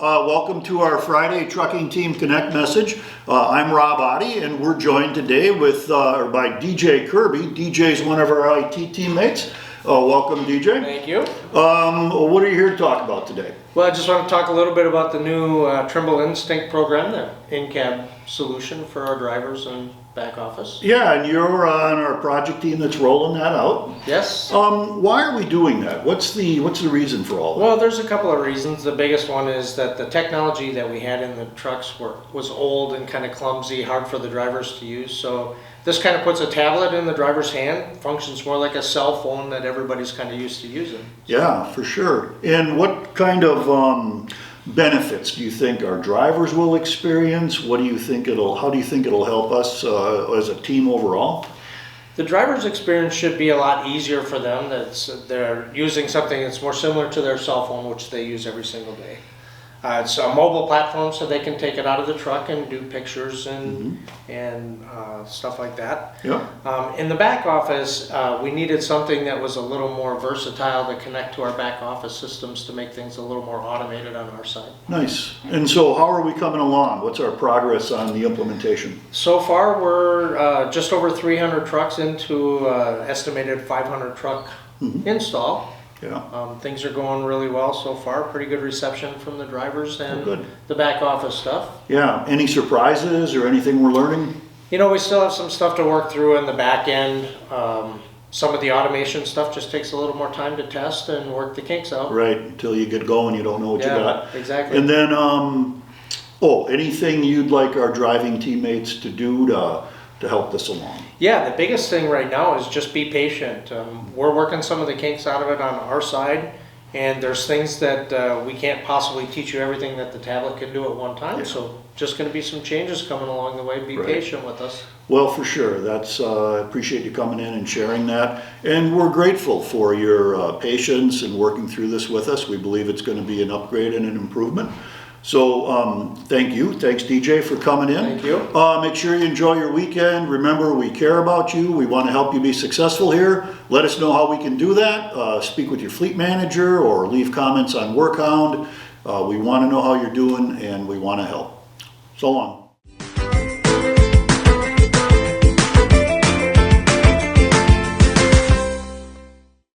welcome to our Friday Trucking Team Connect message. I'm Rob Oddie, and we're joined today by DJ Kirby. DJ's one of our IT teammates. Welcome, DJ. Thank you. What are you here to talk about today? Well, I just want to talk a little bit about the new Trimble Instinct program, the in-cab solution for our drivers and back office. Yeah, and you're on our project team that's rolling that out. Yes. Why are we doing that? What's the reason for all that? Well, there's a couple of reasons. The biggest one is that the technology that we had in the trucks was old and kind of clumsy, hard for the drivers to use. So this kind of puts a tablet in the driver's hand, functions more like a cell phone that everybody's kind of used to using. Yeah, for sure. And what kind of benefits do you think our drivers will experience? How do you think it'll help us as a team overall? The driver's experience should be a lot easier for them. They're using something that's more similar to their cell phone, which they use every single day. It's a mobile platform, so they can take it out of the truck and do pictures and stuff like that. Yeah. In the back office, we needed something that was a little more versatile to connect to our back office systems to make things a little more automated on our side. Nice. And so how are we coming along? What's our progress on the implementation? So far, we're just over 300 trucks into estimated 500 truck install. Yeah. Things are going really well so far. Pretty good reception from the drivers and good. The back office stuff. Yeah. Any surprises or anything we're learning? You know, we still have some stuff to work through in the back end. Some of the automation stuff just takes a little more time to test and work the kinks out. Right. Until you get going, you don't know what you got. Exactly. And then, anything you'd like our driving teammates to do to help this along? Yeah, the biggest thing right now is just be patient. We're working some of the kinks out of it on our side, and there's things that we can't possibly teach you everything that the tablet can do at one time. Yeah. So just going to be some changes coming along the way. Be patient with us. Well, for sure. I appreciate you coming in and sharing that. And we're grateful for your patience and working through this with us. We believe it's going to be an upgrade and an improvement. So thank you. Thanks, DJ, for coming in. Thank you. Make sure you enjoy your weekend. Remember, we care about you. We want to help you be successful here. Let us know how we can do that. Speak with your fleet manager or leave comments on WorkHound. We want to know how you're doing, and we want to help. So long.